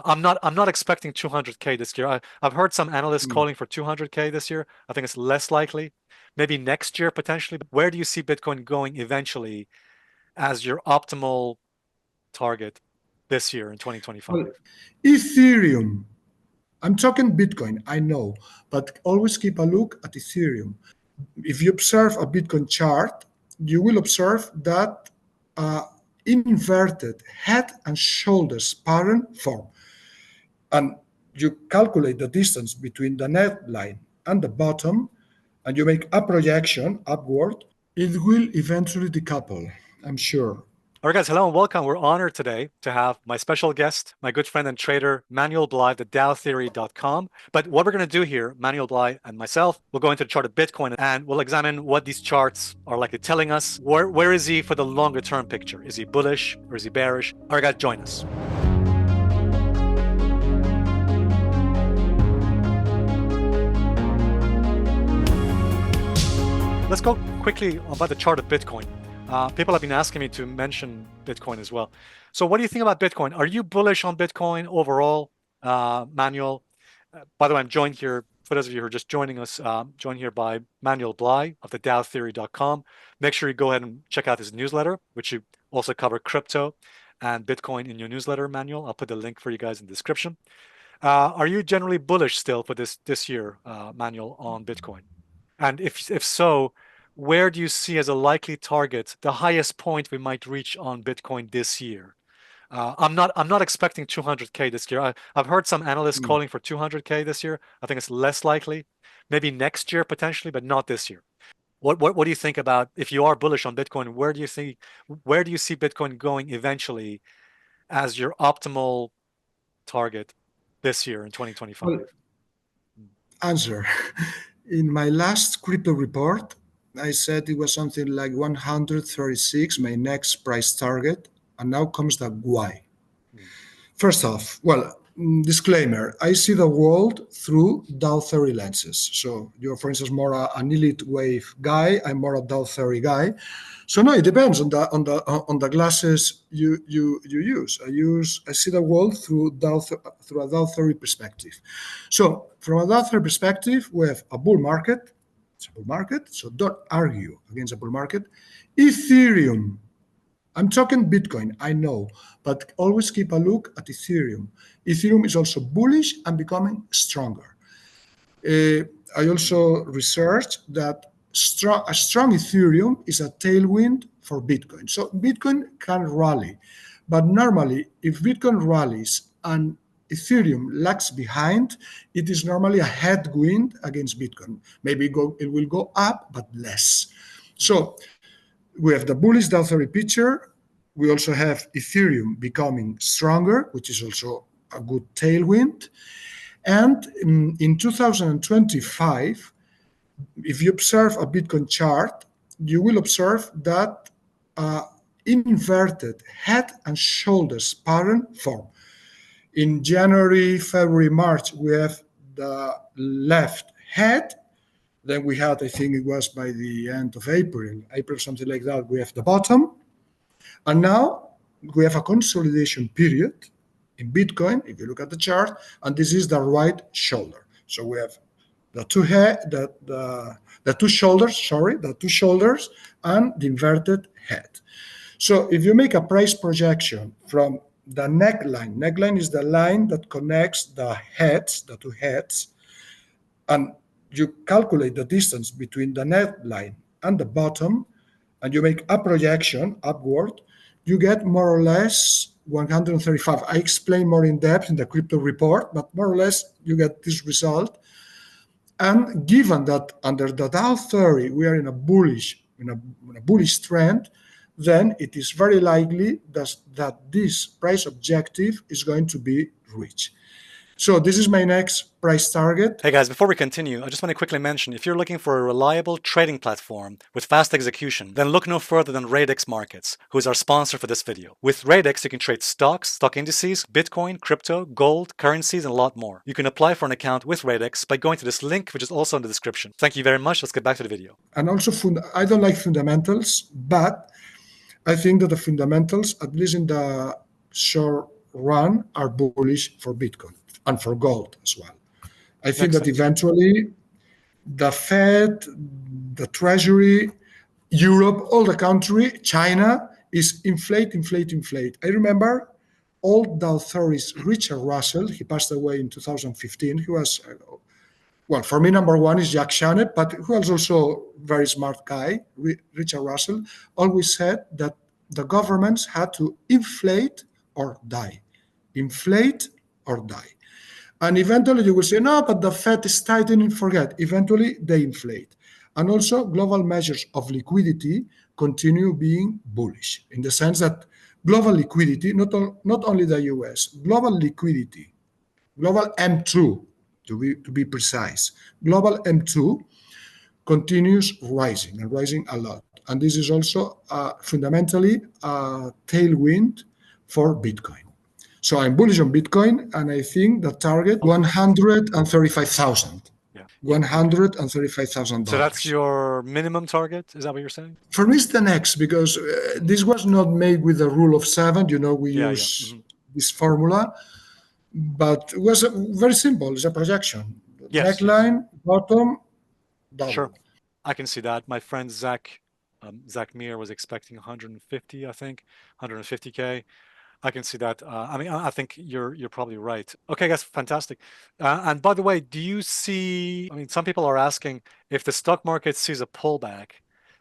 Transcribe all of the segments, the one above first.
I'm not expecting 200K this year. I've heard some analysts calling for 200K this year. I think it's less likely. Maybe next year potentially. Where do you see Bitcoin going eventually as your optimal target this year in 2025? Well, Ethereum. I'm talking Bitcoin, I know, but always keep a look at Ethereum. If you observe a Bitcoin chart, you will observe that inverted head and shoulders pattern form. And you calculate the distance between the neckline and the bottom, and you make a projection upward, it will eventually decouple, I'm sure. All right, guys, hello and welcome. We're honored today to have my special guest, my good friend and trader, Manuel Blay, the DowTheory.com. But what we're going to do here, Manuel Blay and myself, we'll go into the chart of Bitcoin and we'll examine what these charts are likely telling us. Where is he for the longer term picture? Is he bullish or is he bearish? All right, guys, join us. Let's go quickly about the chart of Bitcoin. People have been asking me to mention Bitcoin as well. So what do you think about Bitcoin? Are you bullish on Bitcoin overall, Manuel? By the way, I'm joined here, for those of you who are just joining us, joined here by Manuel Blay of the DowTheory.com. Make sure you go ahead and check out his newsletter, which you also cover crypto and Bitcoin in your newsletter, Manuel. I'll put the link for you guys in the description. Are you generally bullish still for this year, Manuel, on Bitcoin? And if so, where do you see as a likely target the highest point we might reach on Bitcoin this year? I'm not expecting 200K this year. I've heard some analysts calling for 200K this year. I think it's less likely. Maybe next year potentially, but not this year. What do you think about, if you are bullish on Bitcoin, where do you see Bitcoin going eventually as your optimal target this year in 2025? Well, answer. In my last crypto report, I said it was something like 136, my next price target, and now comes the why. First off, disclaimer, I see the world through Dow theory lenses. So you're, for instance, more an elite wave guy, I'm more a Dow theory guy. So no, it depends on the glasses you use. I see the world through a Dow theory perspective. So from a Dow theory perspective, we have a bull market. It's a bull market, so don't argue against a bull market. Ethereum. I'm talking Bitcoin, I know, but always keep a look at Ethereum. Ethereum is also bullish and becoming stronger. I also researched that a strong Ethereum is a tailwind for Bitcoin. So Bitcoin can rally, but normally if Bitcoin rallies and Ethereum lags behind, it is normally a headwind against Bitcoin. Maybe it will go up, but less. So we have the bullish Dow theory picture. We also have Ethereum becoming stronger, which is also a good tailwind. And in 2025, if you observe a Bitcoin chart, you will observe that inverted head and shoulders pattern form. In January, February, March, we have the left head. Then we had, I think it was by the end of April, something like that, we have the bottom. And now we have a consolidation period in Bitcoin, if you look at the chart, and this is the right shoulder. So we have the two shoulders and the inverted head. So if you make a price projection from the neckline is the line that connects the two heads, and you calculate the distance between the neckline and the bottom, and you make a projection upward, you get more or less 135. I explain more in depth in the crypto report, but more or less you get this result. And given that under the Dow theory we are in a bullish trend, then it is very likely that this price objective is going to be reached. So this is my next price target. Hey guys, before we continue, I just want to quickly mention, if you're looking for a reliable trading platform with fast execution, then look no further than Radex Markets, who is our sponsor for this video. With Radex, you can trade stocks, stock indices, Bitcoin, crypto, gold, currencies, and a lot more. You can apply for an account with Radex by going to this link, which is also in the description. Thank you very much. Let's get back to the video. And also, I don't like fundamentals, but I think that the fundamentals, at least in the short run are bullish for Bitcoin and for gold as well. I think Makes that sense. eventually the Fed, the Treasury, Europe, all the country, China is inflate. I remember old Dow theorist Richard Russell, he passed away in 2015. He was, well, for me, number one is Jack Shannon, but who was also a very smart guy, Richard Russell, always said that the governments had to inflate or die. Inflate or die. And eventually you will say, no, but the Fed is tightening, forget. Eventually they inflate. And also global measures of liquidity continue being bullish in the sense that global liquidity, not only the US, global liquidity, global M2, to be precise, global M2 continues rising and rising a lot. And this is also fundamentally a tailwind for Bitcoin. So I'm bullish on Bitcoin, and I think the target 135,000. Yeah. $135,000. So that's your minimum target? Is that what you're saying? For me, it's the next because this was not made with the rule of seven. You know, we use this formula, but it was very simple. It's a projection. Yes. Neckline, bottom, double. Sure. I can see that. My friend Zach Meir was expecting 150, I think, 150K. I can see that. I mean, I think you're probably right. Okay, guys, fantastic. And by the way, do you see, I mean, some people are asking if the stock market sees a pullback,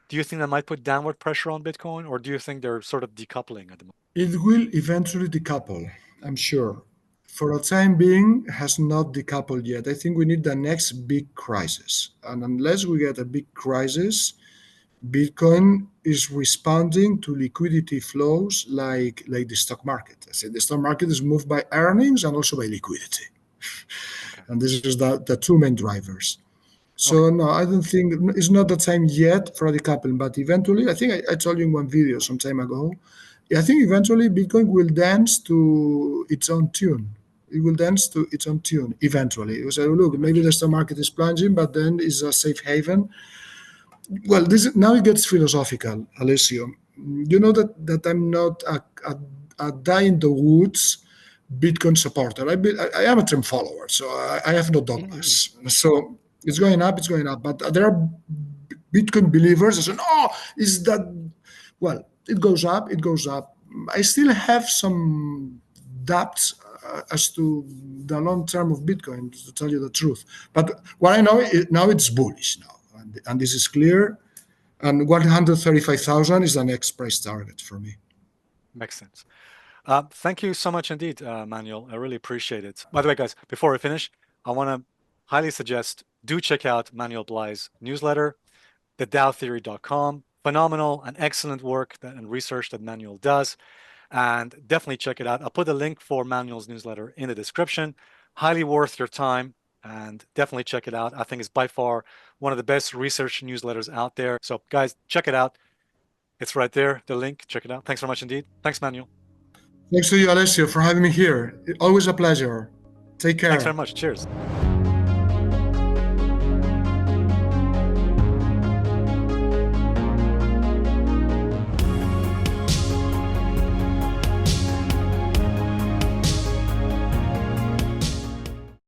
do you think that might put downward pressure on Bitcoin, or do you think they're sort of decoupling at the moment? It will eventually decouple, I'm sure. For the time being, has not decoupled yet. I think we need the next big crisis. And unless we get a big crisis, Bitcoin is responding to liquidity flows like the stock market. I said the stock market is moved by earnings and also by liquidity. Okay. And this is the two main drivers. So no, I don't think it's not the time yet for decoupling, but eventually, I think I told you in one video some time ago, I think eventually Bitcoin will dance to its own tune. It will dance to its own tune eventually. It will say, look, maybe the stock market is plunging, but then it's a safe haven. Well, now it gets philosophical, Alessio. You know that I'm not a die in the woods Bitcoin supporter. I am a trend follower, so I have no dogmas. So it's going up. But there are Bitcoin believers that say, "Oh, is that?" Well, it goes up. I still have some doubts as to the long term of Bitcoin, to tell you the truth. But what I know now it's bullish now, and this is clear. And 135,000 is the next price target for me. Makes sense. Thank you so much indeed, Manuel. I really appreciate it. By the way, guys, before we finish, I want to highly suggest do check out Manuel Blay's newsletter, thedowtheory.com. Phenomenal and excellent work and research that Manuel does. And definitely check it out. I'll put the link for Manuel's newsletter in the description. Highly worth your time, and definitely check it out. I think it's by far one of the best research newsletters out there. So guys, check it out. It's right there, the link. Check it out. Thanks very much indeed. Thanks, Manuel. Thanks to you, Alessio, for having me here. Always a pleasure. Take care. Thanks very much. Cheers.